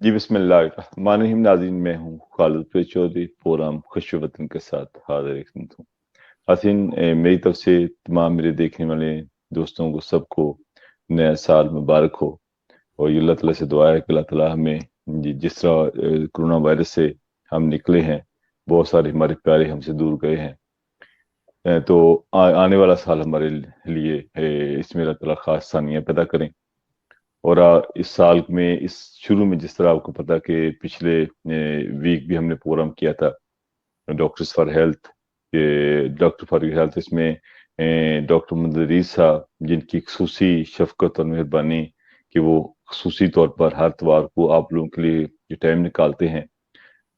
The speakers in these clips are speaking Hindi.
जी बिस्मिल्लाहिर्रहमानिर्रहीम। नाज़रीन, मैं हूँ खालिद फैज़ चौधरी, प्रोग्राम खुश वतन के साथ हाज़िर खिदमत हूँ। नाज़रीन, मेरी तरफ से तमाम मेरे देखने वाले दोस्तों को सबको नया साल मुबारक हो। और ये अल्लाह ताला से दुआ है कि अल्लाह ताला हमें जिस तरह कोरोना वायरस से हम निकले हैं, बहुत सारे हमारे प्यारे हमसे दूर गए हैं। तो आने वाला साल हमारे लिए इसमें अल्लाह ताला खास सानियाँ पैदा करें। और इस साल में इस शुरू में जिस तरह आपको पता कि पिछले वीक भी हमने प्रोग्राम किया था doctors for health, doctor for health. इसमें डॉक्टर मुदर्रिस साहब, जिनकी खसूसी शफकत और मेहरबानी कि वो खसूसी तौर पर हर इतवार को आप लोगों के लिए जो टाइम निकालते हैं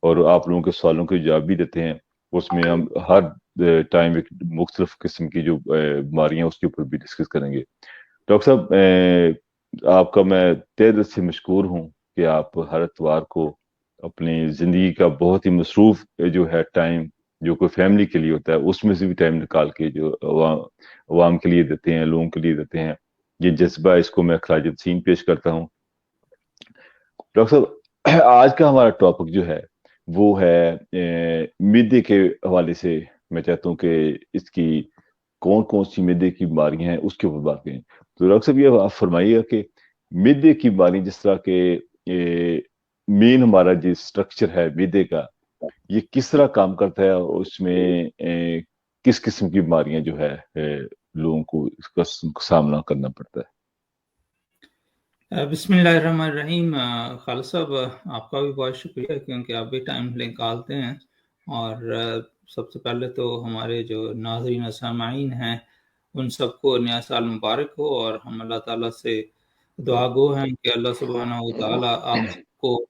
और आप लोगों के सवालों के जवाब भी देते हैं। उसमें हम हर टाइम एक मुख्तलिफ किस्म की जो बीमारियां उसके ऊपर भी डिस्कस करेंगे। डॉक्टर साहब, आपका मैं तहे दिल से मशकूर हूँ कि आप हर इतवार को अपनी ज़िंदगी का बहुत ही मसरूफ जो है टाइम, जो कोई फैमिली के लिए होता है, उसमें से भी टाइम निकाल के जो अवाम के लिए देते हैं, लोगों के लिए देते हैं। ये जज्बा, इसको मैं खराज तहसीन पेश करता हूँ। डॉक्टर साहब, आज का हमारा टॉपिक जो है वो है मिड्डे के हवाले से। मैं चाहता हूँ कि इसकी कौन कौन सी मिड्डे की बीमारियां हैं उसके ऊपर बात करें। तो डॉक्टर साहब, ये आप फरमाइएगा कि मिड्डे की बीमारी, जिस तरह के मेन हमारा जो स्ट्रक्चर है मिड्डे का, ये किस तरह काम करता है और उसमें किस किस्म की बीमारियां जो है लोगों को इसका सामना करना पड़ता है। बिस्मिल्लाहिर्रहमानिर्रहीम। खालिद साहब, आपका भी बहुत शुक्रिया क्योंकि आप भी टाइम निकालते हैं। और सबसे पहले तो हमारे जो नाज़रीन सामाईन हैं उन सबको नया साल मुबारक हो। और हम अल्लाह ताला से दुआ गो हैं कि अल्लाह सुब्हानहू व तआला आप सबको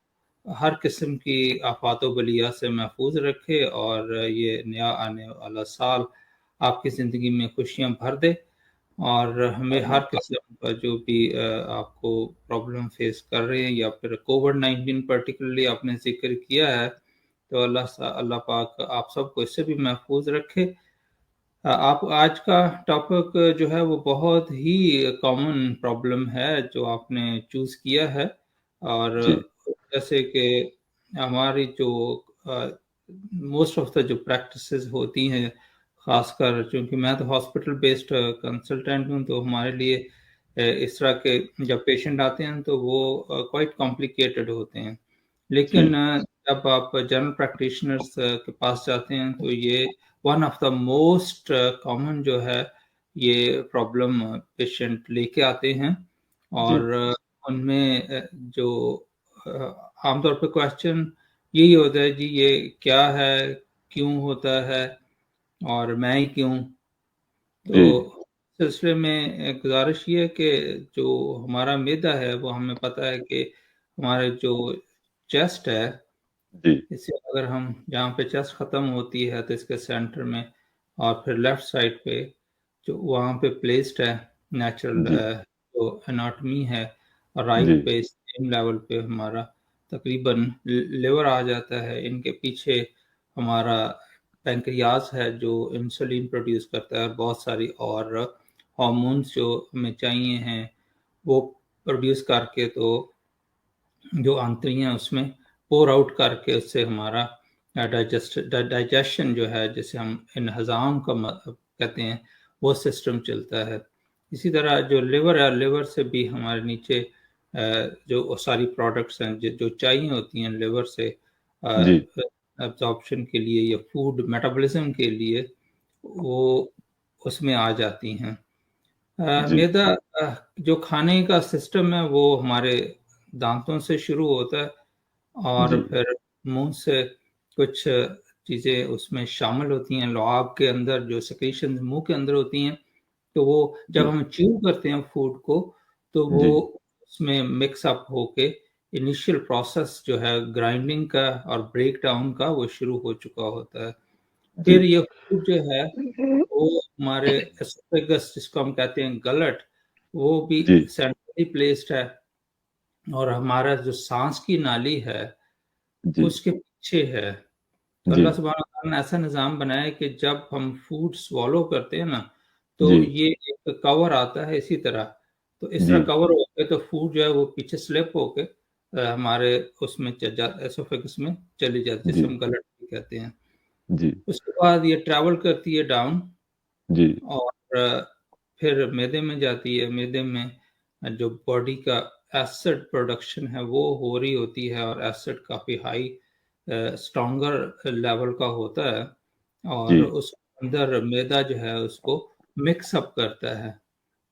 हर किस्म की आफात व बलिया से महफूज रखे और ये नया आने वाला साल आपकी ज़िंदगी में खुशियाँ भर दे। और हमें हर किस्म का जो भी आपको प्रॉब्लम फेस कर रहे हैं या फिर कोविड-19 पर्टिकुलरली आपने ज़िक्र किया है, तो अल्लाह पाक आप सबको इससे भी महफूज रखे। आप आज का टॉपिक जो है वो बहुत ही कॉमन प्रॉब्लम है जो आपने चूज़ किया है। और जी जैसे कि हमारी जो मोस्ट ऑफ द जो प्रैक्टिसेस होती हैं, खासकर चूंकि मैं तो हॉस्पिटल बेस्ड कंसल्टेंट हूँ, तो हमारे लिए इस तरह के जब पेशेंट आते हैं तो वो क्वाइट कॉम्प्लिकेटेड होते हैं। जी लेकिन जब आप जनरल प्रैक्टिशनर्स के पास जाते हैं तो ये one of the most common जो है ये प्रॉब्लम पेशेंट लेके आते हैं। जी और उनमें जो आमतौर पे क्वेश्चन यही होता है जी, ये क्या है, क्यों होता है और मैं ही क्यों। तो जी सिलसिले में गुजारिश ये है कि जो हमारा मैदा है वो हमें पता है कि हमारे जो चेस्ट है, जी इसे अगर हम जहाँ पे चेस्ट ख़त्म होती है तो इसके सेंटर में और फिर लेफ्ट साइड पे जो वहाँ पे प्लेस्ड है नेचुरल जी जो एनाटॉमी है, और जी राइट पे सेम लेवल पे हमारा तकरीबन लिवर आ जाता है। इनके पीछे हमारा पैंक्रियाज है जो इंसुलिन प्रोड्यूस करता है, और बहुत सारी और हार्मोन्स जो हमें चाहिए हैं वो प्रोड्यूस करके तो जो आंतड़ियाँ उसमें पोर आउट करके उससे हमारा डाइजेशन जो है, जिसे हम इन्हज़ाम का कहते हैं, वो सिस्टम चलता है। इसी तरह जो लिवर है, लिवर से भी हमारे नीचे जो सारी प्रोडक्ट्स हैं जो चाहिए होती हैं लिवर से जी एब्जॉर्प्शन के लिए या फूड मेटाबॉलिज्म के लिए, वो उसमें आ जाती हैं। जी मैदा जो खाने का सिस्टम है वो हमारे दांतों से शुरू होता है और जी फिर मुंह से कुछ चीज़ें उसमें शामिल होती हैं, लुआब के अंदर जो सेक्रीशंस मुंह के अंदर होती हैं, तो वो जब जी हम च्यू करते हैं फूड को तो वो जी उसमें मिक्स अप होके इनिशियल प्रोसेस जो है ग्राइंडिंग का और ब्रेक डाउन का वो शुरू हो चुका होता है। जी फिर ये फूड जो है वो हमारे एस्ophagus जिसको हम कहते हैं गलट, वो भी जी सेंट्रली प्लेस्ड है। और हमारा जो सांस की नाली है जी उसके पीछे है। तो जी अल्लाह सुब्हानहू व तआला ने ऐसा निज़ाम बनाया है कि जब हम फूड स्वॉलो करते हैं ना, जी तो ये एक कवर आता है इसी तरह। तो इस तरह जी कवर होके तो फूड जो है वो पीछे स्लिप होके हमारे उसमें एसोफेगस में चली जाती है, जी जिसे हम गलट भी कहते हैं। जी उसके बाद ये ट्रैवल करती है डाउन जी और फिर मैदे में जाती है। मैदे में जो बॉडी का एसिड प्रोडक्शन है वो हो रही होती है, और एसिड काफ़ी हाई स्ट्रॉन्गर लेवल का होता है, जी और उस अंदर मैदा जो है उसको मिक्स अप करता है,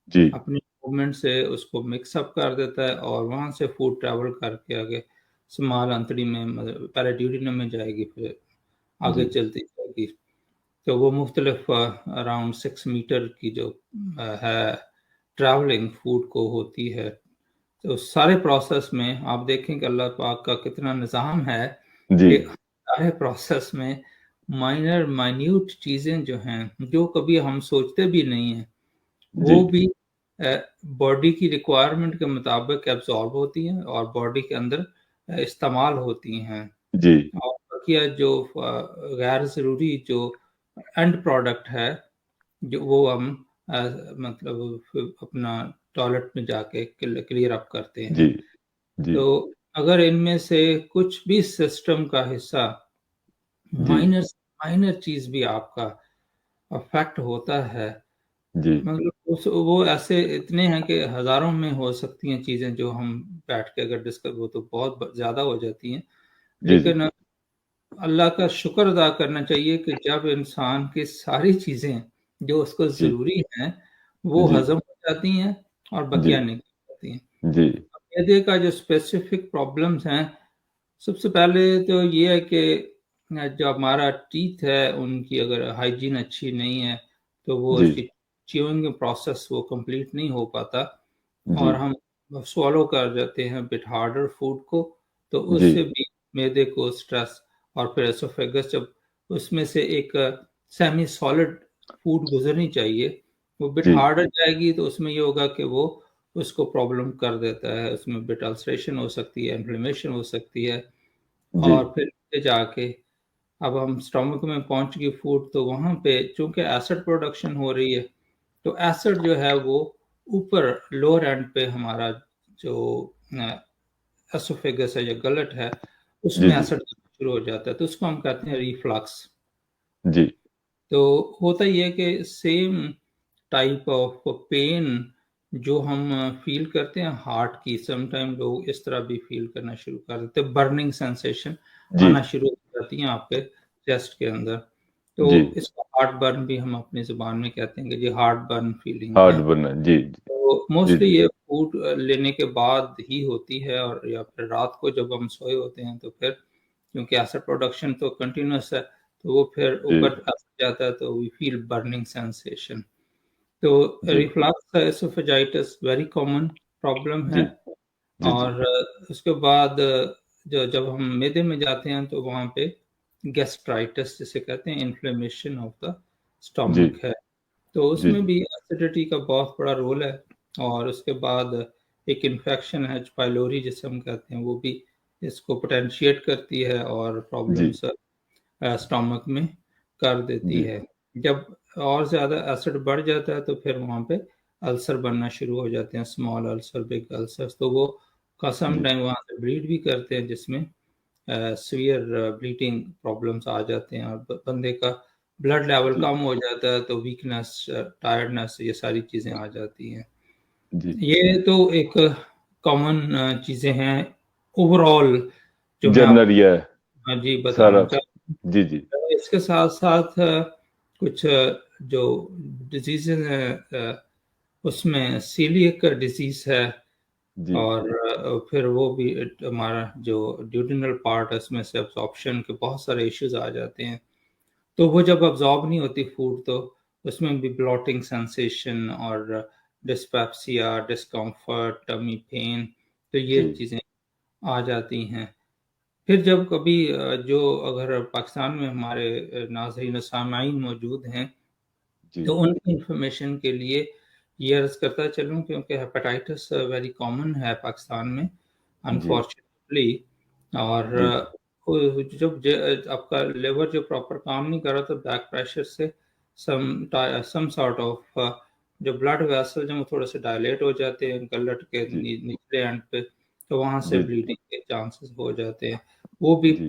जी अपनी मूवमेंट से उसको मिक्स अप कर देता है, और वहाँ से फूड ट्रैवल करके आगे स्मॉल अंतड़ी में, मतलब पहले ड्यूडेनम में जाएगी, फिर आगे जी चलती जाएगी। तो वो मुख्तलिफ अराउंड 6 मीटर की जो है ट्रैवलिंग फूड को होती है। तो सारे प्रोसेस में आप देखें कि अल्लाह पाक का कितना निज़ाम है जी कि सारे प्रोसेस में माइनर माइन्यूट चीज़ें जो हैं, जो कभी हम सोचते भी नहीं हैं, जी वो भी बॉडी की रिक्वायरमेंट के मुताबिक एब्जॉर्ब होती हैं और बॉडी के अंदर इस्तेमाल होती हैं। जी और बकिया जो गैर ज़रूरी जो एंड प्रोडक्ट है, जो वो हम मतलब फिर अपना टॉयलेट में जाके क्लियर अप करते जी हैं। जी तो अगर इनमें से कुछ भी सिस्टम का हिस्सा, जी माइनर माइनर चीज़ भी आपका अफेक्ट होता है, जी मतलब वो ऐसे इतने हैं कि हज़ारों में हो सकती हैं चीज़ें, जो हम बैठ के अगर डिस्कस, वो तो बहुत ज़्यादा हो जाती हैं। जी जी लेकिन अल्लाह का शुक्र अदा करना चाहिए कि जब इंसान की सारी चीज़ें जो उसको जी ज़रूरी हैं, वो जी हज़म हो जाती हैं और जी बकिया निकल जाती हैं। जी मैदे का जो स्पेसिफिक प्रॉब्लम्स हैं, सबसे पहले तो ये है कि जो हमारा टीथ है, उनकी अगर हाइजीन अच्छी नहीं है, तो वो जी उसकी च्यूइंग प्रोसेस वो कंप्लीट नहीं हो पाता, जी और हम स्वॉलो कर जाते हैं बिट हार्डर फूड को, तो जी उससे भी मैदे को स्ट्रेस, और फिर एसोफेगस जब उसमें से एक सेमी सॉलिड फूड गुजरनी चाहिए, वो बिट जी हार्डर जाएगी, तो उसमें ये होगा कि वो उसको प्रॉब्लम कर देता है, उसमें बिट अल्सरेशन हो सकती है, इन्फ्लेमेशन हो सकती है, जी और फिर नीचे जाके अब हम स्टमक में पहुंच गई फूड, तो वहां पे चूंकि एसिड प्रोडक्शन हो रही है, तो एसिड जो है वो ऊपर लोअर एंड पे हमारा जो एसोफेगस है या गलट है, जी उसमें जी एसिड शुरू हो जाता है, तो उसको हम कहते हैं रिफ्लक्स। जी तो होता ये है कि सेम टाइप ऑफ पेन जो हम फील करते हैं हार्ट की, समटाइम लोग इस तरह भी फील करना शुरू कर देते हैं, बर्निंग सेंसेशन जी आना शुरू हो जाती है आपके चेस्ट के अंदर। तो जी इसको हार्ट बर्न भी हम अपनी जुबान में कहते हैं कि जी हार्ट बर्न फीलिंग हार्ड है। बनना जी तो जी मोस्टली जी ये फूड लेने के बाद ही होती है, और या फिर रात को जब हम सोए होते हैं, तो फिर क्योंकि एसिड प्रोडक्शन तो कंटिन्यूस है, तो वो फिर जी ऊपर जाता है, तो वी फील बर्निंग सेंसेशन। तो जी रिफ्लक्स एसोफेजाइटिस वेरी कॉमन प्रॉब्लम है। जी जी जी और उसके बाद जो जब हम मैदे में जाते हैं, तो वहाँ पे गैस्ट्राइटिस जिसे कहते हैं, इन्फ्लेमेशन ऑफ द जी स्टमक है, तो जी उसमें भी एसिडिटी का बहुत बड़ा रोल है। और उसके बाद एक इन्फेक्शन है पाइलोरी जिसे हम कहते हैं, वो भी इसको पोटेंशिएट करती है और जी प्रॉब्लम्स स्टमक में कर देती जी है। जब और ज़्यादा एसिड बढ़ जाता है, तो फिर वहाँ पे अल्सर बनना शुरू हो जाते हैं, स्मॉल अल्सर, बिग अल्सर्स, तो वो का सम जी टाइम वहाँ से ब्लीड भी करते हैं, जिसमें सीवियर ब्लीडिंग प्रॉब्लम्स आ जाते हैं, और बंदे का ब्लड लेवल जी कम हो जाता है, तो वीकनेस, टायर्डनेस, ये सारी चीज़ें आ जाती हैं। जी ये तो एक कॉमन चीज़ें हैं ओवरऑल, जो मैं जनरल आपको ये हाँ जी बताना सारा चाहता हूँ। जी जी इसके साथ-साथ कुछ जो डिसीज़ेज़ हैं, उसमें सीलिएक डिसीज़ है, जी और फिर वो भी हमारा जो ड्यूडेनल पार्ट है, उसमें से अब्ज़ॉर्प्शन के बहुत सारे इश्यूज़ आ जाते हैं। तो वो जब अब्ज़ॉर्ब नहीं होती फूड, तो उसमें भी ब्लोटिंग सेंसेशन और डिस्पेप्सिया, डिस्कम्फ़र्ट, टमी पेन, तो ये जी चीज़ें आ जाती हैं। फिर जब कभी जो अगर पाकिस्तान में हमारे नाज़रीन और सामाईन मौजूद हैं, जी तो उनकी इन्फॉर्मेशन के लिए ये अर्ज़ करता चलूँ, क्योंकि हेपेटाइटिस वेरी कॉमन है पाकिस्तान में जी अनफॉर्चुनेटली। और जी जब आपका लिवर जो प्रॉपर काम नहीं कर रहा, तो बैक प्रेशर से सम सॉर्ट ऑफ जो ब्लड वेसल जो थोड़े से डायलेट हो जाते हैं गलट के जी निचले एंड पे, तो वहाँ से जी, ब्लीडिंग के चांसेस हो जाते हैं। वो भी जी,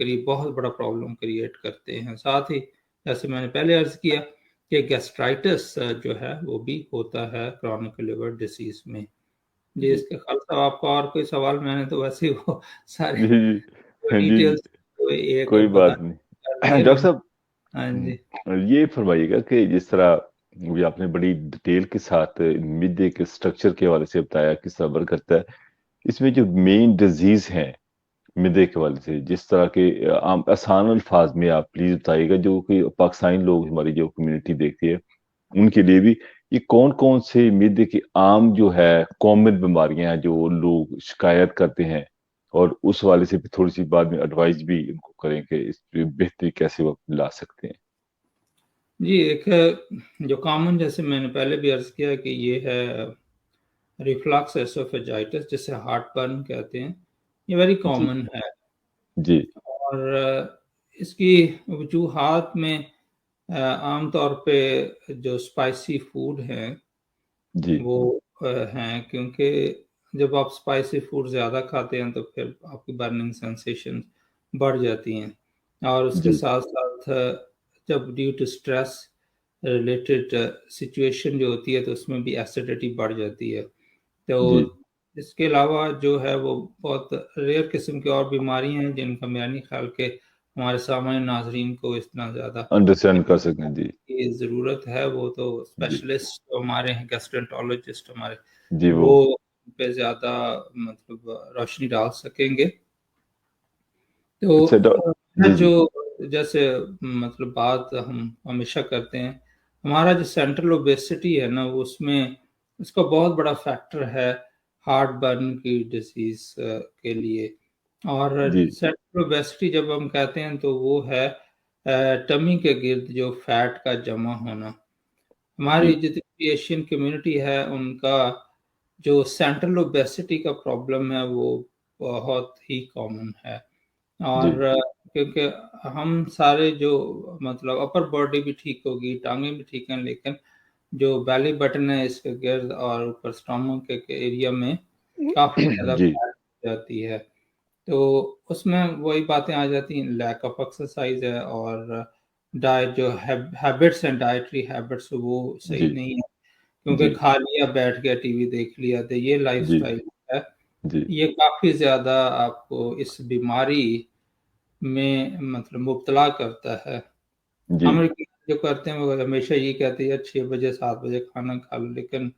बहुत बड़ा प्रॉब्लम क्रिएट करते हैं। साथ ही जैसे मैंने पहले अर्ज़ किया कि गैस्ट्राइटिस जो है वो भी होता है क्रॉनिक लिवर डिसीज़ में। जी, जी, इसके खालसा आपका और कोई सवाल? मैंने तो वैसे ही वो सारे जी, जी, हाँ जी, डिटेल्स तो एक कोई बता बात नहीं। कर दिए डॉक्टर मैंने। साहब, हाँ जी। ये फरमाइएगा कि जिस तरह भी आपने बड़ी डिटेल के साथ मिड के स्ट्रक्चर के हवाले से बताया किस तरह वर्क करता है, इसमें जो मेन डिजीज हैं मिडे के हवाले से, जिस तरह के आम आसान अल्फाज में आप प्लीज बताइएगा, जो कि पाकिस्तानी लोग हमारी जो कम्युनिटी देखती है उनके लिए भी, ये कौन कौन से मिडे की आम जो है कॉमन बीमारियां हैं जो लोग शिकायत करते हैं, और उस हवाले से भी थोड़ी सी बाद में एडवाइस भी उनको करें कि इस पे बेहतरी कैसे वो ला सकते हैं। जी, एक जो कॉमन, जैसे मैंने पहले भी अर्ज़ किया कि ये है रिफ्लक्स एसोफेजाइटिस, जिसे हार्टबर्न कहते हैं। ये वेरी जी, कॉमन है जी, और इसकी वजूहात में आम तौर पे जो स्पाइसी फूड हैं जी, वो हैं, क्योंकि जब आप स्पाइसी फूड ज़्यादा खाते हैं तो फिर आपकी बर्निंग सेंसेशन बढ़ जाती हैं और उसके जी, साथ-साथ जब due to stress related situation जो होती है तो उसमें भी एसिडिटी बढ़ जाती है। तो जी, इसके अलावा जो है वो बहुत रेयर किस्म की और बीमारियाँ हैं जिनका मेरा नहीं ख़्याल कि हमारे सामान्य नाज़रीन को इतना ज़्यादा अंडरस्टैंड कर सकते हैं। जी, की ज़रूरत है। वो तो जी, स्पेशलिस्ट जो हमारे हैं, गैस्ट्रोएंटरोलॉजिस्ट हमारे, जी, वो, वो पे ज़्यादा मतलब रोशनी डाल सकेंगे। तो अच्छा मैं जी, जो जी, जैसे मतलब बात हम हमेशा करते हैं, हमारा जो सेंट्रल ओबेसिटी है ना, वो उसमें इसका बहुत बड़ा फैक्टर है हार्ट बर्न की डिसीज़ के लिए। और जी, सेंट्रल ओबेसिटी जब हम कहते हैं तो वो है टमी के गिर्द जो फैट का जमा होना। हमारी जी, जितनी भी एशियन कम्युनिटी है उनका जो सेंट्रल ओबेसिटी का प्रॉब्लम है वो बहुत ही कॉमन है। जी, और क्योंकि हम सारे जो मतलब अपर बॉडी भी ठीक होगी, टाँगें भी ठीक हैं, लेकिन जो बेली बटन है इसके गिर्द और ऊपर स्टमक के एरिया में काफ़ी ज़्यादा जी, फैट हो जाती है। तो उसमें वही बातें आ जाती हैं, लैक ऑफ एक्सरसाइज़ है और डाइट जो हैबिट्स हैं, डाइटरी हैबिट्स वो जी, सही नहीं है, क्योंकि जी, खा लिया, बैठ गया, टीवी देख लिया, तो ये जी, लाइफ़स्टाइल है। जी, ये काफ़ी ज़्यादा आपको इस बीमारी में मतलब मुब्तला करता है। जी, अमेरिकी जो करते हैं वो हमेशा ये कहते हैं यार 6 बजे 7 बजे खाना खा लो, लेकिन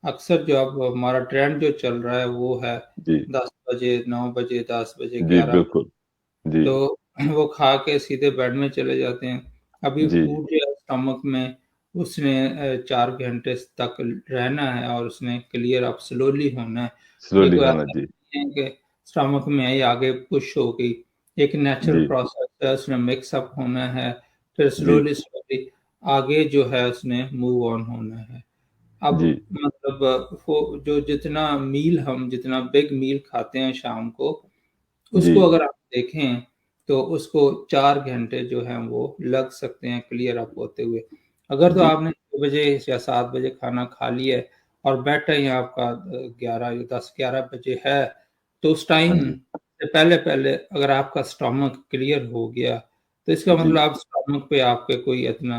अक्सर जो अब हमारा ट्रेंड जो चल रहा है वो है जी, 10 बजे, 9 बजे, 10 बजे, जी, 11 बजे। बिल्कुल, जी, तो वो खा के सीधे बेड में चले जाते हैं। अभी जी, फूड जो है स्टमक में उसने 4 घंटे तक रहना है और उसने क्लियर अप स्लोली होना है। ये स्लोली कोई होना, ऐसा जी, नहीं है कि स्टमक में आई आगे पुश हो गई। एक नेचुरल जी, प्रोसेस है, उसने मिक्स अप होना है, फिर जी, स्लोली आगे जो है उसने मूव ऑन होना है। अब जी, मतलब फो जो जितना मील हम जितना बिग मील खाते हैं शाम को, जी, उसको अगर आप देखें, तो उसको 4 घंटे जो हैं वो लग सकते हैं क्लियर अप होते हुए। अगर तो जी, आपने 6 बजे या 7 बजे खाना खा लिया है और बेड टाइम आपका 11 या 10-11 बजे है, तो उस हाँ टाइम जी, से पहले-पहले अगर आपका स्टमक क्लियर हो गया, तो इसका जी, मतलब आप स्टमक पे आपके कोई इतना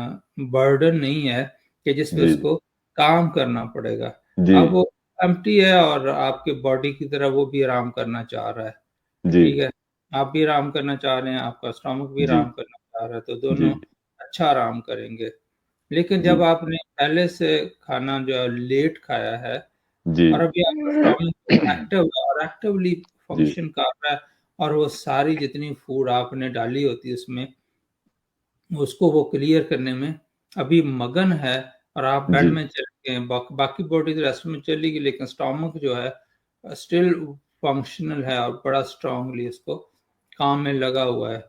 बर्डन नहीं है कि जिस पे जी, उसको काम करना पड़ेगा। जी, अब वो एम्प्टी है और आपके बॉडी की तरह वो भी आराम करना चाह रहा है। जी, ठीक है? आप भी आराम करना चाह रहे हैं, आपका स्टमक भी जी, आराम करना चाह रहा है, तो जी, दोनों अच्छा आराम करेंगे। लेकिन जी, जब आपने पहले से खाना जो है लेट खाया है जी, और अभी आपका स्टमक एक्टिव है और एक्टिवली जी, फंक्शन कर रहा है और वो सारी जितनी फूड आपने डाली होती है उसमें, उसको वो क्लियर करने में अभी मगन है और आप बेड जी, में चले गए, बाकी बॉडी तो रेस्ट में चली गई, लेकिन स्टमक जो है स्टिल फंक्शनल है और बड़ा स्ट्रांगली इसको काम में लगा हुआ है।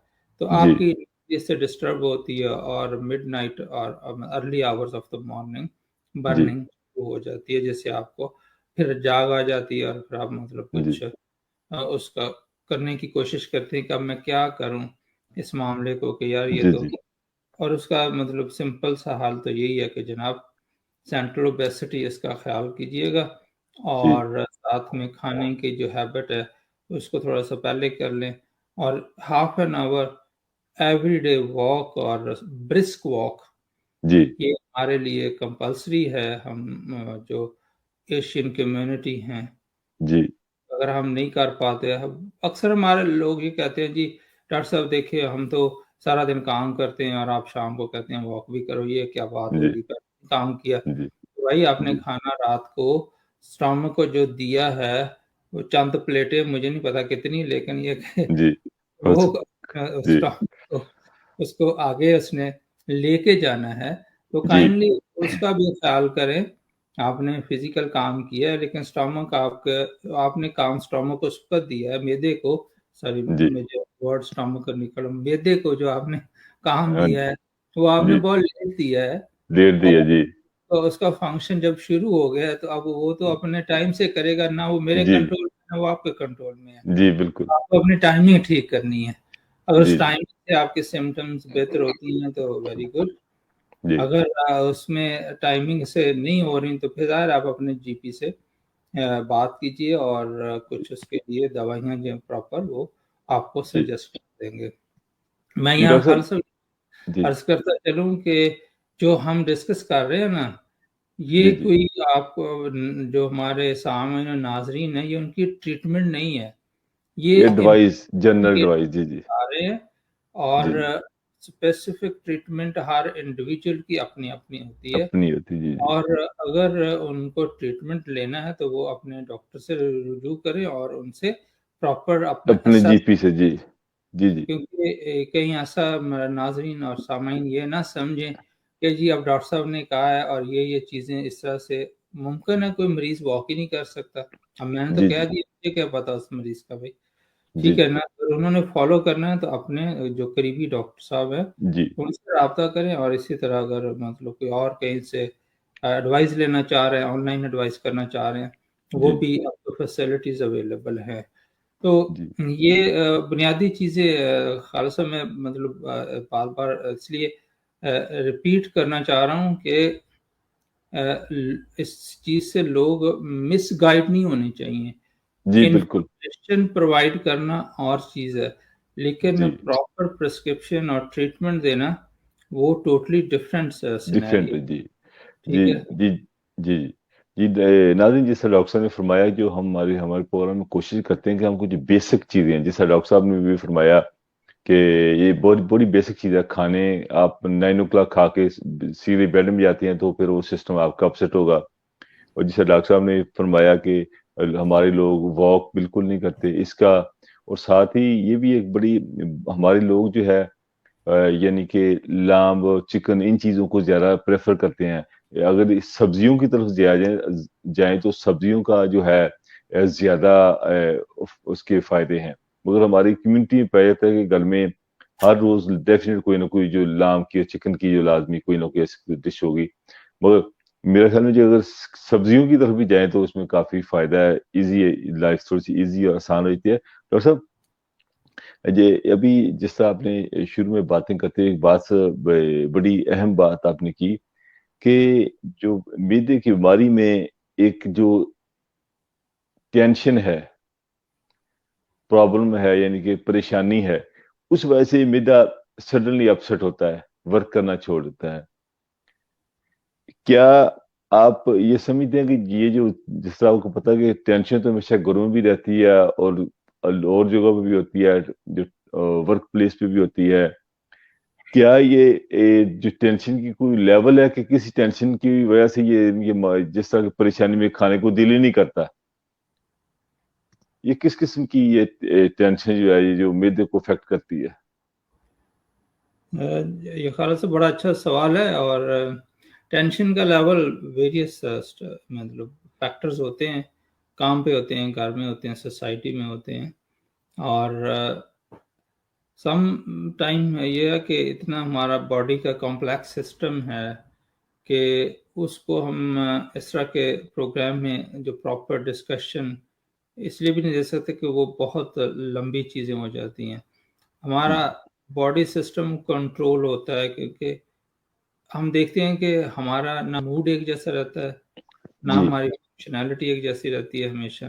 तो जी, आपकी इससे डिस्टर्ब होती है और मिडनाइट और early hours of the morning जी, बर्निंग शुरू हो जाती है, जिससे आपको फिर जाग आ जाती है और फिर आप मतलब जी, कुछ उसका करने की कोशिश करते हैं कि अब मैं क्या करूँ इस मामले को, कि यार ये जी, तो, जी, और उसका मतलब सिंपल सा हल तो यही है कि जनाब सेंट्रल ओबेसिटी इसका ख़्याल कीजिएगा जी, और साथ में खाने की जो हैबिट है उसको थोड़ा-सा पहले कर लें और half an hour everyday walk और ब्रिस्क वॉक जी, ये हमारे लिए कंपल्सरी है। हम जो एशियन कम्युनिटी हैं, जी, अगर हम नहीं कर पाते हम अक्सर हमारे लोग ये कहते हैं जी डॉक्टर साहब देखिए हम तो सारा दिन काम करते हैं और आप शाम को कहते हैं वॉक भी करो, ये क्या बात जी, होगी? पहले काम किया। जी, तो भाई आपने जी, खाना रात को स्टमक को जो दिया है, वो चंद प्लेटें मुझे नहीं पता कितनी लेकिन ये कि जी, हो वो जी, स्टमक को उसको आगे उसने लेके जाना है, तो जी, काइंडली उसका भी ख़्याल करें। आपने फिज़िकल काम किया है लेकिन स्टमक आपने काम स्टमक को उसको दिया है, मैदे को सॉरी जी, मुझे वर्ड स्टमक निकला मैदे को जो आपने काम हाँ, दिया है, वो आपने जी, बहुत लेट दिया है डेढ़ और दिया, जी, तो उसका फ़ंक्शन जब शुरू हो गया है, तो अब वो तो अपने टाइम से करेगा, ना वो मेरे जी, कंट्रोल में, ना वो आपके कंट्रोल में है। जी, बिल्कुल, आपको अपनी टाइमिंग ठीक करनी है। अगर जी, उस जी, टाइमिंग से आपके सिम्पटम्स बेहतर होती हैं, तो वेरी गुड। जी, अगर उसमें टाइमिंग से नहीं हो रही, तो फिर ज़ाहिर है आप अपने जीपी से बात कीजिए और कुछ उसके लिए दवाइयाँ जो प्रॉपर वो आपको जी, सजेस्ट कर देंगे। मैं जी, यहाँ डॉक्टर साहब, खालिद जी, अर्ज़ करता चलूँ कि जो हम डिस्कस कर रहे हैं ना, ये जी, जी, कोई आपको जो हमारे सामने नाज़रीन हैं, ये उनकी ट्रीटमेंट नहीं है। ये एडवाइस, इन्फॉर्मेशन जनरल के एडवाइस, जी, जी, आ रहे हैं जी, और जी, स्पेसिफ़िक ट्रीटमेंट हर इंडिविजुअल की अपनी-अपनी होती है अपनी होती, जी, जी, और अगर उनको ट्रीटमेंट लेना है, तो वो अपने डॉक्टर से रुजू करें और उनसे प्रॉपर अपना अपने असेस जीपी से, जी, जी, जी, क्योंकि कहीं ऐसा म नाज़रीन और सामाईन ये ना समझें कि जी अब डॉक्टर साहब ने कहा है और ये चीज़ें इस तरह से मुमकिन है कोई मरीज़ वॉक ही नहीं कर सकता। अब मैंने तो जी, कह जी, दिया मुझे क्या पता उस मरीज़ का भई, जी, ठीक है जी, ना? अगर उन्होंने फ़ॉलो करना है तो अपने जो करीबी डॉक्टर साहब हैं, जी, उनसे राब्ता करें और इसी तरह अगर मतलब कोई और कहीं से एडवाइस लेना चाह रहे हैं, ऑनलाइन एडवाइस करना चाह रहे हैं, वो जी, भी अब तो फैसिलिटीज़ अवेलेबल हैं। तो जी, ये बुनियादी चीज़ें ख़ालसा मैं मतलब बार-बार इसलिए रिपीट करना चाह रहा हूँ कि अ, ल इस चीज़ से लोग मिसगाइड नहीं होने चाहिए। जी, बिल्कुल, इन्फॉर्मेशन प्रोवाइड करना और चीज़ है, लेकिन जी, प्रॉपर प्रिस्क्रिप्शन और ट्रीटमेंट देना, वो टोटली डिफरेंट डिफरेंट सिनेरियो है, जी। ठीक जी, है? जी, जी, जी। जी, नाज़रीन जैसा डॉक्टर साहब ने फरमाया जो हम हमारे हमारे प्रोग्राम में कोशिश करते हैं कि हम कुछ बेसिक चीज़ें हैं, जैसा डॉक्टर साहब ने भी फरमाया कि ये बहुत बड़ी बेसिक चीज़ है, खाने आप 9 ओ क्लॉक खा के सीधे बेड में जाते हैं तो फिर वो सिस्टम आपका अपसेट होगा। और जैसे डॉक्टर साहब ने फरमाया कि हमारे लोग वॉक बिल्कुल नहीं करते, इसका और साथ ही ये भी एक बड़ी हमारे लोग जो है यानी कि लाम्ब, चिकन इन चीज़ों को ज़्यादा प्रेफ़र करते हैं। अगर इस सब्जियों की तरफ जाएँ तो सब्जियों का जो है ज़्यादा उसके फ़ायदे हैं। मगर हमारी कम्युनिटी में पाया जाता है कि घर में हर रोज़ डेफ़िनेट कोई ना कोई जो लाम्ब की और चिकन की जो लाज़मी कोई ना कोई ऐसी डिश होगी। मगर मेरे ख़्याल में जो अगर स सब्जियों की तरफ भी जाएँ तो उसमें काफ़ी फ़ायदा है, ईज़ी है, लाइफ़ थोड़ी-सी ईज़ी और आसान रहती है। डॉक्टर साहब जी, अभी जिस तरह आपने शुरू में बातें करते हुए एक बात बड़ी अहम बात आपने की कि जो मैदे की बीमारी में एक जो टेंशन है, प्रॉब्लम है यानी कि परेशानी है, उस वजह से मैदा सडनली अपसेट होता है, वर्क करना छोड़ देता है। क्या आप ये समझते हैं कि ये जो जिस तरह आपको पता है कि टेंशन तो हमेशा घरों में भी रहती है और जगहों पे भी होती है, जो वर्क प्लेस पे भी होती है। क्या ये जो टेंशन की कोई लेवल है कि किसी टेंशन की वजह से ये जिस तरह की परेशानी में खाने को दिल ही नहीं करता? ये किस किस्म की ये टेंशन जो है ये जो मैदे को अफ़ेक्ट करती है? ये ख़ाला से बड़ा अच्छा सवाल है और टेंशन का लेवल वेरियस मतलब फैक्टर्स होते हैं, काम पे होते हैं, घर में होते हैं, सोसाइटी में होते हैं और सम टाइम ये है कि इतना हमारा बॉडी का कॉम्प्लेक्स सिस्टम है कि उसको हम इस तरह के प्रोग्राम में जो प्रॉपर डिस्कशन इसलिए भी नहीं दे सकते कि वो बहुत लंबी चीज़ें हो जाती हैं। जी, हमारा बॉडी सिस्टम कंट्रोल होता है क्योंकि हम देखते हैं कि हमारा ना मूड एक जैसा रहता है, ना जी, हमारी फंक्शनैलिटी एक जैसी रहती है हमेशा,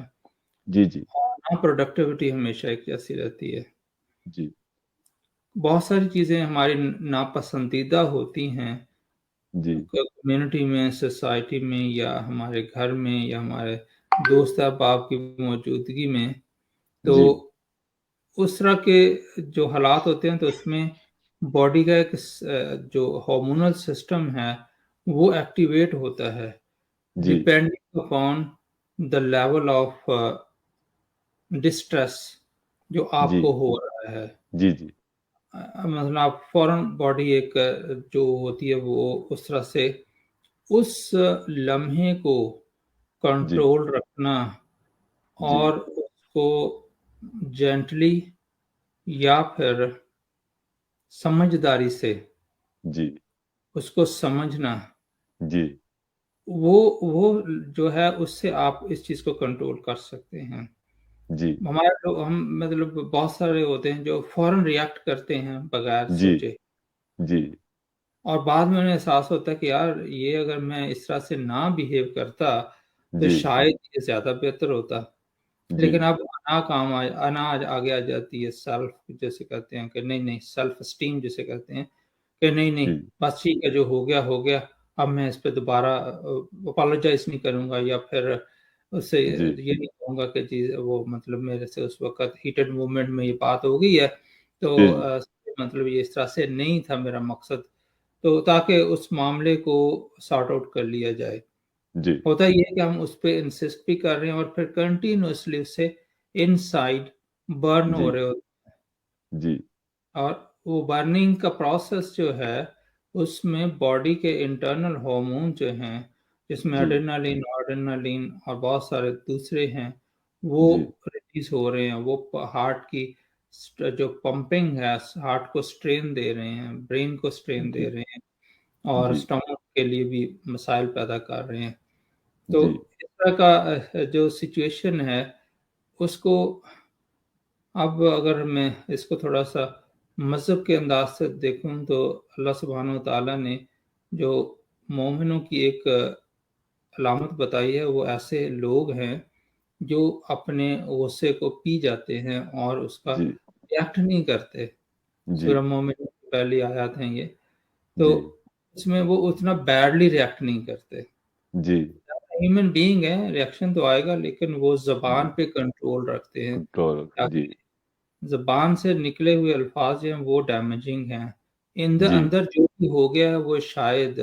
जी, जी, और ना प्रोडक्टिविटी हमेशा एक जैसी रहती है। जी, बहुत सारी चीज़ें हमारी नापसंदीदा होती हैं जी, कम्युनिटी में, सोसाइटी में, या हमारे घर में, या हमारे दोस्त अहबाब की मौजूदगी में। तो जी, उस तरह के जो हालात होते हैं तो उसमें बॉडी का एक जो हार्मोनल सिस्टम है वो एक्टिवेट होता है जी, depending upon the level of distress जो जी, आपको हो रहा है। जी, जी, मतलब आप फौरन बॉडी एक जो होती है वो उस तरह से उस लम्हे को जी, कंट्रोल रखना जी, और उसको जेंटली या फिर समझदारी से जी, उसको समझना, जी, वो जो है उससे आप इस चीज़ को कंट्रोल कर सकते हैं। जी, हमारे लोग हम मतलब बहुत सारे होते हैं जो फ़ौरन रिएक्ट करते हैं बगैर जी, सोचे, जी, और बाद में उन्हें एहसास होता है कि यार ये अगर मैं इस तरह से ना बिहेव करता तो जी, शायद ये ज़्यादा बेहतर होता। जी, लेकिन अब अनाज आगे आ जाती है, सेल्फ जिसे कहते हैं कि नहीं-नहीं, सेल्फ एस्टीम जिसे कहते हैं कि नहीं-नहीं, जी, बस ठीक है, जो हो गया, अब मैं इस पे दोबारा अपोलोजाइज़ नहीं करूँगा, या फिर उससे जी, ये नहीं कहूँगा कि जी वो मतलब मेरे से उस वक़्त हीटेड मोमेंट में ये बात हो गई है, तो जी, मतलब ये इस तरह से नहीं था मेरा मकसद, तो ताकि उस मामले को सॉर्ट आउट कर लिया जाए। जी, होता ये है कि हम उस पे इंसिस्ट भी कर रहे हैं और फिर कंटीन्यूअसली उससे इनसाइड बर्न हो जी, रहे होते जी, हैं, और वो बर्निंग का प्रोसेस जो है, उसमें बॉडी के इंटरनल हार्मोन जो हैं, जिसमें जी, एड्रेनालिन, नॉरएड्रेनालिन और बहुत सारे दूसरे हैं, वो जी, रिलीज़ हो रहे हैं। वो हार्ट की जो पंपिंग है, हार्ट को स्ट्रेन दे रहे हैं, ब्रेन को स्ट्रेन दे जी, रहे हैं, और जी, स्टमक के लिए भी मसाइल पैदा कर रहे हैं। तो जी, इस तरह का जो सिचुएशन है, उसको अब अगर मैं इसको थोड़ा-सा मज़हब के अंदाज़ से देखूँ तो अल्लाह सुब्हानहू व तआला ने जो मोमिनों की एक अलामत बताई है, वो ऐसे लोग हैं जो अपने गुस्से को पी जाते हैं और उसका जी, रिएक्ट नहीं करते। जी, सूरह मोमिन की पहली आयत है ये। तो जी, इसमें वो उतना बैडली रिएक्ट नहीं करते। जी, ह्यूमन बीइंग है, रिएक्शन तो आएगा, लेकिन वो जी, ज़बान पे कंट्रोल रखते हैं, कंट्रोल, जी, ताकि ज़बान से निकले हुए अल्फ़ाज़ जो हैं वो डैमेजिंग हैं। जी, अंदर जो भी हो गया है वो शायद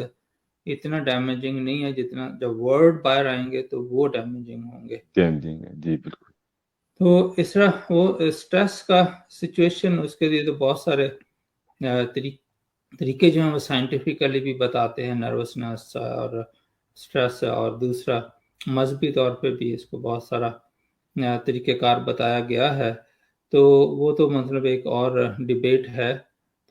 इतना डैमेजिंग नहीं है, जितना जब वर्ड बाहर आएँगे तो वो डैमेजिंग होंगे। चैलेंजिंग है, जी, बिल्कुल, तो इस तरह वो स्ट्रेस का सिचुएशन, उसके लिए तो बहुत सारे तरीके जो हैं वो साइंटिफिकली भी बताते हैं, नर्वसनेस और स्ट्रेस, और दूसरा मज़हबी तौर पे भी इसको बहुत सारा तरीक़ेकार बताया गया है। तो वो तो मतलब एक और डिबेट है।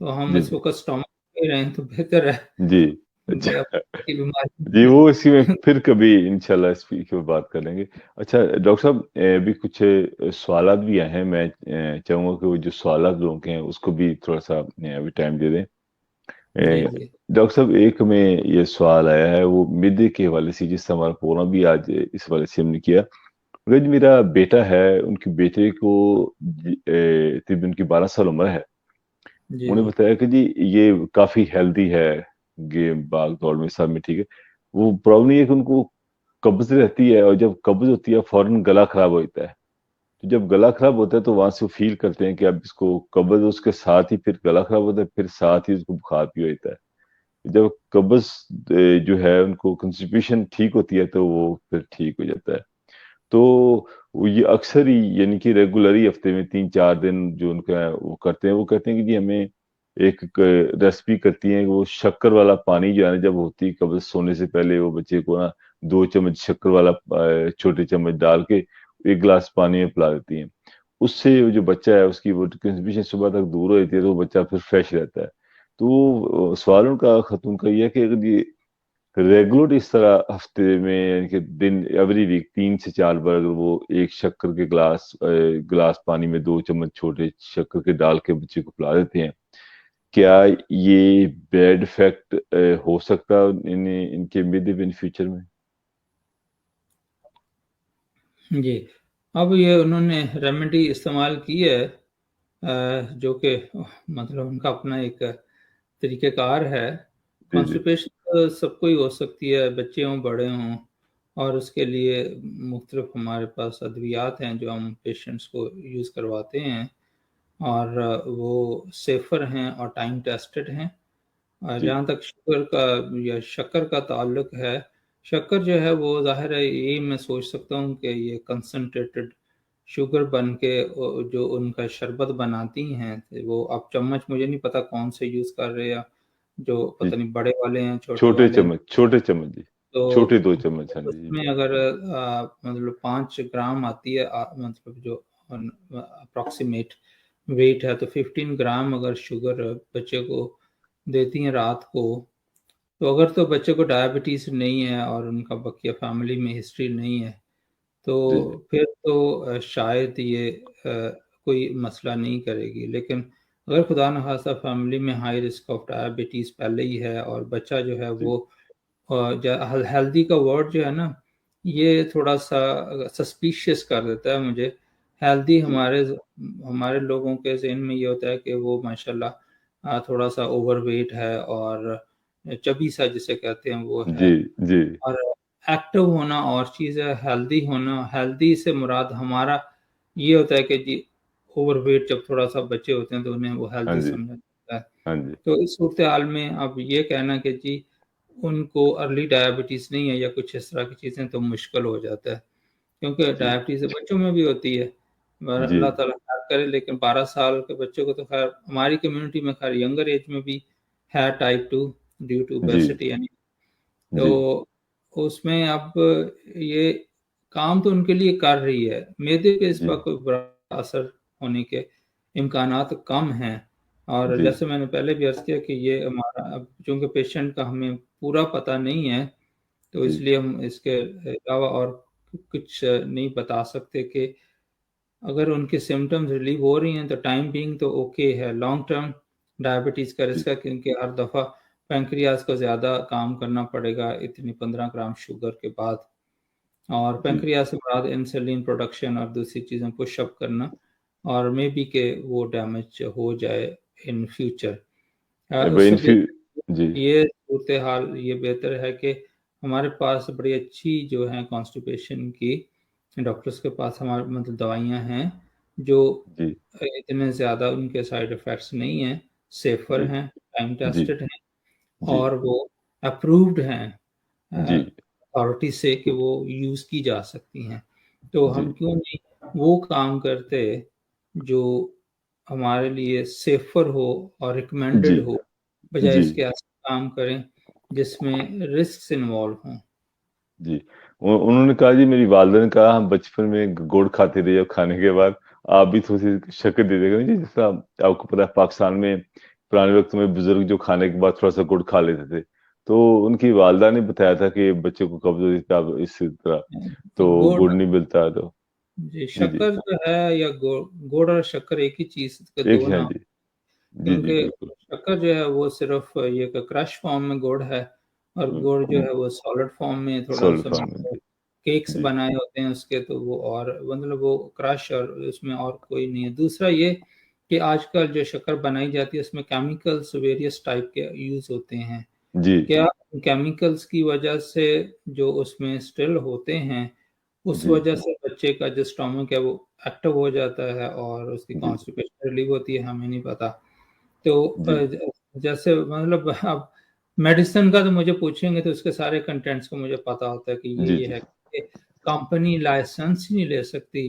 तो हम जी, इस जी, वक़्त स्टमक पे रहें तो बेहतर है। जी, भई अब अच्छा। की जी, बीमारी वो इसी में फिर कभी इंशाल्लाह इस पे बात कर लेंगे। अच्छा डॉक्टर साहब अभी कुछ सवालात भी आए हैं, मैं चाहूँगा कि वो जो सवालात लोगों के हैं उसको भी थोड़ा-सा अभी टाइम दे दें। जी, अ, जी। डॉक्टर साहब एक में ये सवाल आया है वो मिड के हवाले से जिससे हमारा प्रोग्राम भी आज इस हवाले से हमने किया। मगर जो मेरा बेटा है, उनके बेटे को तकरीबन उनकी 12 साल उम्र है। जी, उन्हें जी। बताया कि जी ये काफ़ी हेल्दी है, गेम भाग-दौड़ में सब में ठीक है। वो प्रॉब्लम ये है कि उनको कब्ज़ रहती है और जब कब्ज़ होती है फ़ौरन गला ख़राब हो जाता है। तो जब गला ख़राब होता है तो वहाँ से वो फ़ील करते हैं कि अब इसको कब्ज़ उसके साथ ही फिर गला ख़राब होता है, फिर साथ ही उसको बुखार भी हो जाता है। जब कब्ज़ जो है उनको कॉन्स्टिपेशन ठीक होती है तो वो फिर ठीक हो जाता है। तो वो ये अक्सर ही यानी कि रेगुलर ही हफ़्ते में 3-4 दिन जो उनका वो करते हैं, वो कहते हैं कि जी हमें एक क रेसिपी करती हैं, वो शक्कर वाला पानी जो है ना जब होती है कब्ज़ सोने से पहले वो बच्चे को ना 2 चम्मच शक्कर वाला छोटे चम्मच डाल के 1 गिलास पानी में पिला देती हैं। उससे वो जो बच्चा है उसकी वो कॉन्स्टिपेशन सुबह तक दूर हो जाती है, तो वो बच्चा फिर फ्रेश रहता है। तो सवाल उनका खत्म उनका ये है कि अगर ये रेगुलर इस तरह हफ्ते में यानी कि दिन एवरी वीक 3 से 4 बार अगर वो एक शक्कर के गिलास पानी में 2 चम्मच छोटे शक्कर के डाल के बच्चे को पिला देते हैं। क्या ये बैड इफ़ेक्ट हो सकता है इनके मिड इन फ्यूचर में? जी। अब ये उन्होंने रेमेडी इस्तेमाल की है जो कि मतलब उनका अपना एक तरीक़ेकार है। जी, जी। कॉन्स्टिपेशन तो सबको ही हो सकती है, बच्चे हों, बड़े हों और उसके लिए मुख्तलिफ हमारे पास अद्वियात हैं जो हम पेशेंट्स को यूज़ करवाते हैं और वो सेफ़र हैं और टाइम टेस्टेड हैं। जी, जहाँ तक शुगर का या शक्कर का ताल्लुक है, शक्कर जो है वो ज़ाहिर है यही मैं सोच सकता हूँ कि ये कंसंट्रेटेड शुगर बन के जो उनका शरबत बनाती हैं, तो वो अब चम्मच मुझे नहीं पता कौन से यूज़ कर रहे हैं या जो जी। पता नहीं बड़े वाले हैं, छोटे वाले हैं। छोटे चम्मच जी। तो छोटे 2 चम्मच, हाँ जी, उसमें अगर मतलब 5 ग्राम आती है मतलब जो अप्रॉक्सिमेट वेट है, तो 15 ग्राम अगर शुगर बच्चे को देती हैं रात को, तो अगर तो बच्चे को डायबिटीज़ नहीं है और उनका बक़िया फैमिली में हिस्ट्री नहीं है, जी, जी, तो फिर तो शायद ये कोई मसला नहीं करेगी। लेकिन अगर खुदा न ख़ास्ता फैमिली में हाई रिस्क ऑफ डायबिटीज़ पहले ही है और बच्चा जो है जी, वो ज हेल्दी का वर्ड जो है ना, ये थोड़ा-सा सस्पिशियस कर देता है मुझे। हेल्दी जी, हमारे लोगों के ज़हन में ये होता है कि वो माशाल्लाह थोड़ा-सा ओवरवेट है और चबी सा जिसे कहते हैं वो है। जी, जी, और एक्टिव होना और चीज़ है, हेल्दी होना, हेल्दी से मुराद हमारा ये होता है कि जी ओवरवेट जब थोड़ा-सा बच्चे होते हैं तो उन्हें वो हाँ हेल्दी जी, समझा जाता है। हाँ जी, तो इस सूरत-ए-हाल में अब ये कहना कि जी उनको अर्ली डायबिटीज़ नहीं है या कुछ इस तरह की चीज़ें तो मुश्किल हो जाता है। क्योंकि जी, डायबिटीज़ बच्चों में भी होती है। और जी, अल्लाह ताला खैर करे लेकिन 12 साल के बच्चों को तो खैर हमारी कम्युनिटी में खैर यंगर एज में भी है टाइप 2 ड्यू टू जी, ओबेसिटी यानी जी, तो उसमें अब ये काम तो उनके लिए कर रही है। मैदे पे जी, इसका कोई बुरा असर होने के इम्कानात कम हैं और जी, जैसे मैंने पहले भी अर्ज़ किया कि ये हमारा अब चूँकि पेशेंट का हमें पूरा पता नहीं है, तो जी, इसलिए हम इसके अलावा और कुछ नहीं बता सकते कि अगर उनके सिम्पटम्स रिलीव हो रही हैं तो टाइम बीइंग तो ओके है, लॉन्ग टर्म डायबिटीज़ का जी, रिस्क है क्योंकि हर दफ़ा पैंक्रियाज़ को ज़्यादा काम करना पड़ेगा इतनी 15 ग्राम शुगर के बाद और जी। पैंक्रियाज़ से मुराद इंसुलिन प्रोडक्शन और दूसरी चीज़ें पुश अप करना और मे बी कि वो डैमेज हो जाए इन फ्यूचर। उससे बेनिफि बेहतर जी, ये सूरत-ए-हाल ये बेहतर है कि हमारे पास बड़ी अच्छी जो हैं कॉन्स्टिपेशन की डॉक्टर्स के पास हमारे मतलब दवाइयाँ हैं, जो जी, इतने ज़्यादा उनके साइड इफ़ेक्ट्स नहीं हैं, सेफ़र जी, हैं, टाइम जी, टेस्टेड हैं जी, और वो अप्रूव्ड हैं जी, अथॉरिटी से कि वो यूज़ की जा सकती हैं। तो जी, हम क्यों नहीं वो काम करते जो हमारे लिए सेफ़र हो और जी, रिकमेंडेड हो, बजाय जी, इसके ऐसे काम करें जिसमें रिस्क्स इन्वॉल्व हों। जी। उन्होंने कहा जी मेरी वालिदा ने कहा हम बचपन में गुड़ खाते थे और खाने के बाद आप भी थोड़ी-सी शक्कर दे दिया करें जी, जिस तरह आपको पता है पाकिस्तान में पुराने वक़्त में बुज़ुर्ग जो खाने के बाद थोड़ा-सा गुड़ खा लेते थे। तो उनकी वालिदा ने बताया था कि बच्चे को कब्ज़ होती है तब इसी तरह, जी, तो गुड़ गुड़ नहीं मिलता है तो जी, जी, जी। शक्कर जो है या गुड़ और शक्कर एक ही चीज़ के एक 2 ही हाँ नाम जी। जी, जी, क्योंकि बिल्कुल। शक्कर जो है वो सिर्फ़ ये क क्रश फॉर्म में गुड़ है और गुड़ जो हुँ, है वो सॉलिड फॉर्म में सोलर थोड़ा-सा फॉर्म में जी, केक्स जी, बनाए होते हैं उसके तो वो और मतलब वो क्रश और उसमें और कोई नहीं है। दूसरा ये कि आजकल जो शक्कर बनाई जाती है उसमें केमिकल्स वेरियस टाइप के यूज़ होते हैं। जी, क्या केमिकल्स की वजह से जो उसमें स्टिल होते हैं, उस जी, वजह से बच्चे का जो स्टमक है वो एक्टिव हो जाता है और उसकी जी, कॉन्स्टिपेशन रिलीव होती है, हमें नहीं पता। तो जी, जैसे मतलब अब मेडिसिन का तो मुझे पूछेंगे तो उसके सारे कंटेंट्स का मुझे पता होता है कि जी, ये जी, है कि कंपनी लाइसेंस ही नहीं ले सकती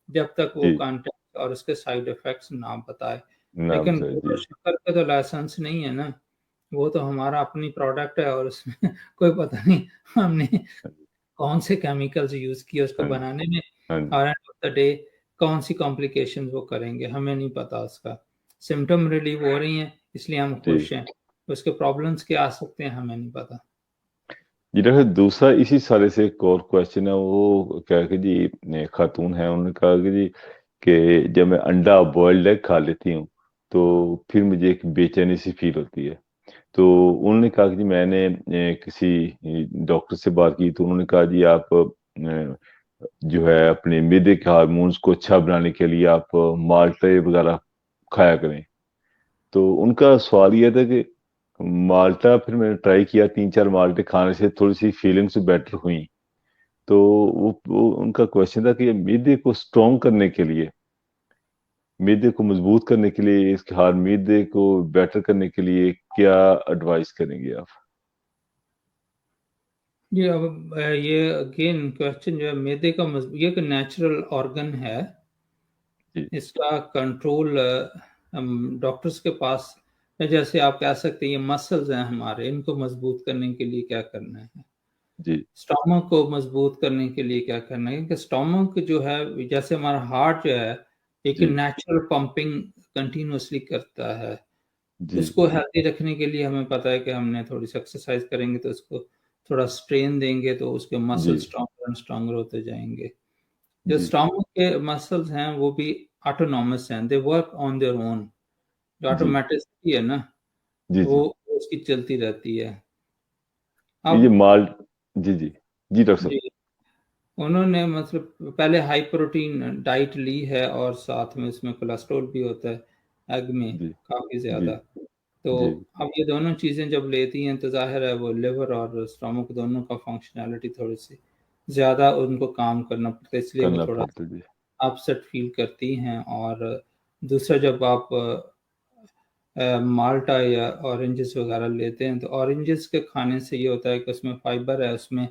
जब तक वो जी, कंटेंट और उसके साइड इफेक्ट्स ना बताए। नाम लेकिन से गुड़ जी, और शक्कर का तो लाइसेंस नहीं है ना, वो तो हमारा अपनी प्रोडक्ट है और उसमें कोई पता नहीं हमने कौन से केमिकल्स यूज़ किए उसको हाँ जी, बनाने में हाँ जी, और एंड ऑफ द डे कौन-सी कॉम्प्लिकेशंस वो करेंगे, हमें नहीं पता उसका। सिम्पटम रिलीव हो रही हैं, इसलिए हम जी। खुश हैं। उसके प्रॉब्लम्स क्या आ सकते हैं, हमें नहीं पता। जी, डॉक्टर दूसरा इसी सारे से एक और क्वेश्चन है वो क्या है कि जी खातून हैं उन्होंने कहा कि जी कि जब मैं अंडा बॉइल्ड एग खा लेती हूँ, तो फिर मुझे एक बेचैनी सी फ़ील होती है। तो उन्होंने कहा कि जी मैंने किसी डॉक्टर से बात की तो उन्होंने कहा जी आप जो है अपने मैदे के हार्मोन्स को अच्छा बनाने के लिए आप माल्टे वगैरह खाया करें। तो उनका सवाल ये था कि माल्टा फिर मैंने ट्राई किया, 3-4 माल्टे खाने से थोड़ी सी फीलिंग्स बेटर हुई। तो वो उनका क्वेश्चन था कि मैदे को स्ट्रॉन्ग करने के लिए, मैदे को मजबूत करने के लिए, इसके हार मैदे को बेटर करने के लिए क्या एडवाइस करेंगे आप? ये अब ये अगेन क्वेश्चन जो है, मैदे का ये एक नेचुरल ऑर्गन है, जी इसका कंट्रोल हम डॉक्टर्स के पास, जैसे आप कह सकते हैं ये मसल्स हैं हमारे, इनको मजबूत करने के लिए क्या करना है, जी स्टोमक को मजबूत करने के लिए क्या करना है, क्योंकि स्टोमक जो है, जैसे हमारा हार्ट जो है एक जी नेचुरल पंपिंग कंटिन्यूअसली करता है, जी उसको हेल्दी रखने के लिए हमें पता है कि हमने थोड़ी सी एक्सरसाइज करेंगे तो उसको थोड़ा स्ट्रेन देंगे तो उसके मसल जी स्ट्रॉन्गर एंड स्ट्रॉन्गर होते जाएंगे। जो जी स्टोमक के मसल्स हैं वो भी ऑटोनॉमस हैं, they work on their own. जो जी ऑटोमेटिसिटी है ना, जी वो जी उसकी चलती रहती है। ये अब माल जी जी जी डॉक्टर साहब। जी, उन्होंने मतलब पहले हाई प्रोटीन डाइट ली है और साथ में इसमें कोलेस्ट्रॉल भी होता है एग में जी काफ़ी जी ज़्यादा। तो जी अब ये दोनों चीज़ें जब लेती हैं तो ज़ाहिर है वो लिवर और स्टोमक दोनों का फंक्शनैलिटी थोड़ी-सी ज़्यादा उनको काम करना पड़ता है, इसलिए वो करना थोड़ा पड़ता जी अपसेट फ़ील करती हैं। और दूसरा जब आप माल्टा या ऑरेंजेस वगैरह लेते हैं तो ऑरेंजेस के खाने से ये होता है कि उसमें फाइबर है, उसमें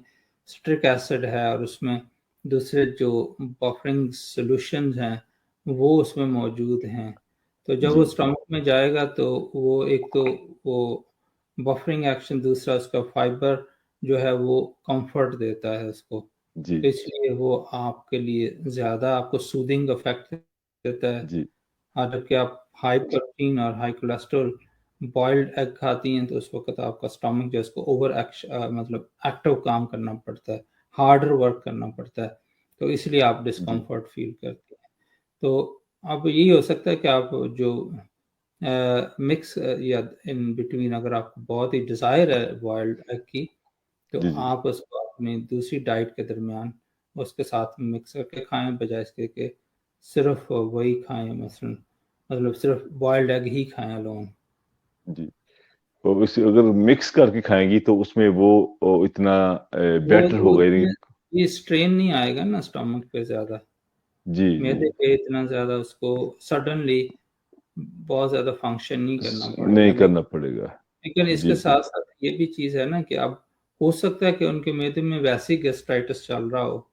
सिट्रिक एसिड है और उसमें दूसरे जो बफरिंग सॉल्यूशंस हैं वो उसमें मौजूद हैं। तो जब वो जी स्टमक में जाएगा तो वो एक तो वो बफरिंग एक्शन, दूसरा उसका फाइबर जो है वो कंफर्ट देता है उसको। जी तो इसलिए वो आपके लिए ज़्यादा आपको सूदिंग इफेक्ट देता है। जी हाँ, जबकि आप हाई प्रोटीन और हाई कोलेस्ट्रॉल बॉइल्ड एग खाती हैं तो उस वक़्त आपका स्टमक जो है उसको मतलब एक्टिव काम करना पड़ता है, हार्डर वर्क करना पड़ता है, तो इसलिए आप जी डिस्कम्फर्ट फ़ील करती हैं। तो अब यही हो सकता है कि आप जो मिक्स या इन बिटवीन, अगर आपको बहुत ही डिज़ायर है बॉइल्ड एग की, तो जी जी आप उसको अपनी दूसरी डाइट के दरमियान उसके साथ मिक्स करके खाएँ, बजाय इसके कि सिर्फ़ वही खाएँ, मसलन मतलब सिर्फ़ बॉइल्ड एग ही खाएँ अलोन। जी। तो इसे अगर मिक्स करके खाएंगी तो उसमें वो इतना बेटर वो होगा यानी। उसमें ये स्ट्रेन नहीं आएगा ना स्टमक पे ज़्यादा, जी जी मैदे पे इतना ज़्यादा उसको सडनली बहुत ज़्यादा फंक्शन नहीं करना पड़ेगा। नहीं करना पड़ेगा। लेकिन इसके जी जी साथ-साथ ये भी चीज़ है ना कि अब हो सकता है कि उनके मैदे में वैसे ही गैस्ट्राइटिस चल रहा हो।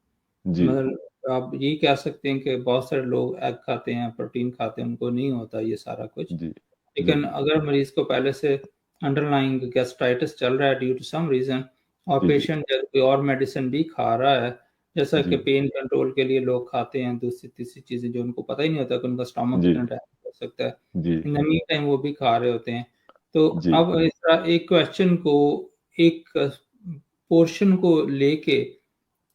जी मतलब आप यही कह सकते हैं कि बहुत सारे लोग एग खाते हैं, प्रोटीन खाते हैं, उनको नहीं होता ये सारा कुछ। जी जी लेकिन अगर मरीज़ को पहले से अंडरलाइंग गैस्ट्राइटिस चल रहा है ड्यू टू सम रीज़न, और जी जी पेशेंट कोई और मेडिसिन भी खा रहा है, जैसा कि जी पेन कंट्रोल के लिए लोग खाते हैं दूसरी-तीसरी चीज़ें जो उनको पता ही नहीं होता कि उनका स्टमक जी कितना डैमेज हो सकता है। जी इन द मीन टाइम वो भी खा रहे होते हैं। तो जी अब इस तरह एक क्वेश्चन को, एक पोर्शन को लेके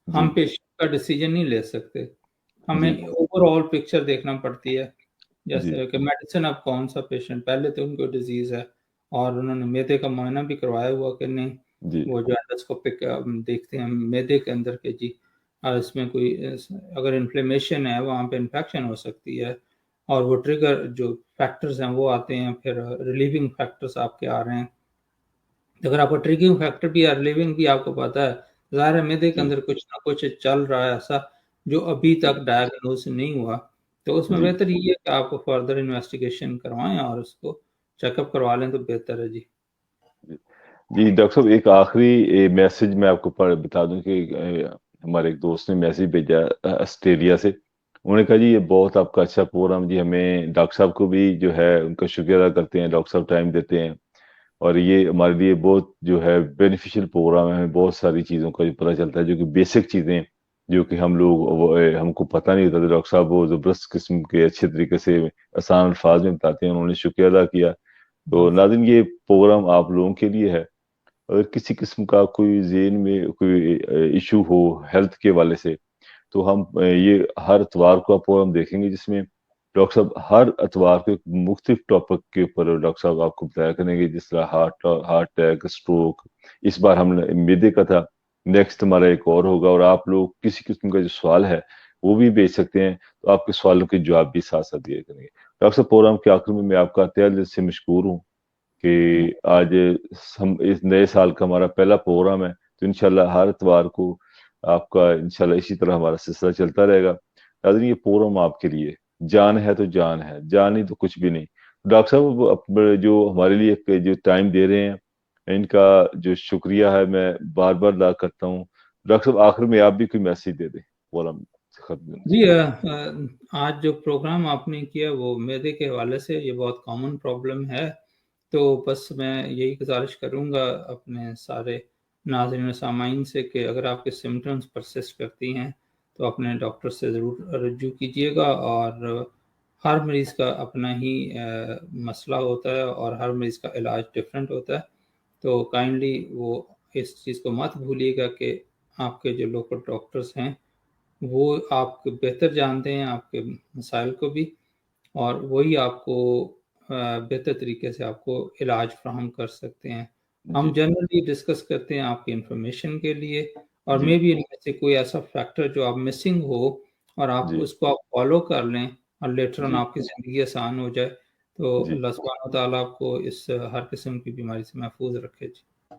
हम जी पेशेंट का डिसीजन नहीं ले सकते। जी हमें ओवरऑल पिक्चर देखना पड़ती है। जी जैसे कि मेडिसिन, अब कौन-सा पेशेंट पहले तो उनको डिज़ीज़ है और उन्होंने मैदे का मुआयना भी करवाया हुआ कि नहीं, जी वो जो एंडोस्कोपिक देखते हैं मैदे के अंदर के जी, इसमें कोई अगर इन्फ्लेमेशन है, वहाँ पे इन्फेक्शन हो सकती है और वो ट्रिगर जो फैक्टर्स हैं वो आते हैं, फिर रिलीविंग फैक्टर्स आपके आ रहे हैं। तो अगर आपको ट्रिगिंग फैक्टर भी या रिलीविंग भी आपको पता है, ज़ाहिर है मैदे के जी अंदर कुछ ना कुछ चल रहा है ऐसा जो अभी जी तक डायग्नोज़ नहीं हुआ। तो उसमें जी बेहतर ये है कि आप फर्दर इन्वेस्टिगेशन करवाएँ और उसको चेकअप करवा लें तो बेहतर है। जी। जी जी, डॉक्टर साहब एक आखिरी मैसेज मैं आपको बता दूं कि हमारे एक दोस्त ने मैसेज भेजा ऑस्ट्रेलिया से। उन्होंने कहा जी ये बहुत आपका अच्छा प्रोग्राम जी, हमें डॉक्टर साहब को भी जो है उनका शुक्रिया अदा करते हैं, डॉक्टर साहब टाइम देते हैं और ये हमारे लिए बहुत जो है बेनिफिशियल प्रोग्राम है। हमें बहुत सारी चीज़ों का जो पता चलता है जो कि बेसिक चीज़ें जो कि हम लोग हमको पता नहीं होता था, डॉक्टर साहब वो ज़बरदस्त किस्म के अच्छे तरीके से आसान अल्फाज में बताते हैं। उन्होंने शुक्रिया अदा किया। तो बहुत नाज़रीन ये प्रोग्राम आप लोगों के लिए है। अगर किसी किस्म का कोई ज़हन में कोई इशू हो हेल्थ के हवाले से, तो हम ये हर इतवार को आप प्रोग्राम देखेंगे जिसमें डॉक्टर साहब हर इतवार को एक मुख्तलिफ टॉपिक के ऊपर डॉक्टर साहब आपको बताया करेंगे, जिस तरह हार्ट हार्ट अटैक, स्ट्रोक। इस बार हमने मैदे का था, नेक्स्ट हमारा एक और होगा, और आप लोग किसी किस्म का जो सवाल है वो भी भेज सकते हैं, तो आपके सवालों के जवाब भी साथ साथ दिए करेंगे। डॉक्टर साहब, प्रोग्राम के आखिर में मैं आपका तहे दिल से मशकूर हूँ कि आज हम इस नए साल का हमारा पहला प्रोग्राम है, तो इंशाल्लाह हर इतवार को आपका इंशाल्लाह इसी तरह हमारा सिलसिला चलता रहेगा। नाज़रीन, ये प्रोग्राम आपके लिए, जान है तो जान है, जान नहीं तो कुछ भी नहीं। डॉक्टर साहब, जो हमारे लिए जो टाइम दे रहे हैं, इनका जो शुक्रिया है मैं बार बार अदा करता हूँ। डॉक्टर साहब, आखिर में आप भी कोई मैसेज दे दें प्रोग्राम खत्म जी, से। आज जो प्रोग्राम आपने किया वो मैदे के हवाले से, ये बहुत कॉमन प्रॉब्लम है। तो बस मैं यही गुजारिश करूँगा अपने सारे नाज़रीन सामाईन से कि अगर आपके सिम्पटम्स परसिस्ट करती हैं तो अपने डॉक्टर से ज़रूर रुजू कीजिएगा। और हर मरीज़ का अपना ही मसला होता है और हर मरीज़ का इलाज डिफरेंट होता है। तो काइंडली वो इस चीज़ को मत भूलिएगा कि आपके जो लोकल डॉक्टर्स हैं वो आपको बेहतर जानते हैं आपके मसाइल को भी, और वही आपको बेहतर तरीके से आपको इलाज फ़राहम कर सकते हैं। हम जी जनरली डिस्कस करते हैं आपकी इन्फॉर्मेशन के लिए, और जी मेबी इनमें से कोई ऐसा फैक्टर जो आप मिसिंग हो और आप जी उसको आप फ़ॉलो कर लें और लेटर ऑन जी आपकी ज़िंदगी आसान हो जाए। तो जी, अल्लाह सुब्हानहू व तआला आपको इस हर किस्म की बीमारी से महफूज़ रखे। जी।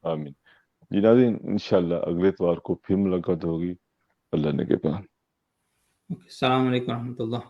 आमीन। जी नाज़रीन, इंशाल्लाह अगले इतवार को फिर मुलाकात होगी। अल्लाह ने के पास। ओके, अस्सलाम वालेकुम रहमतुल्लाह।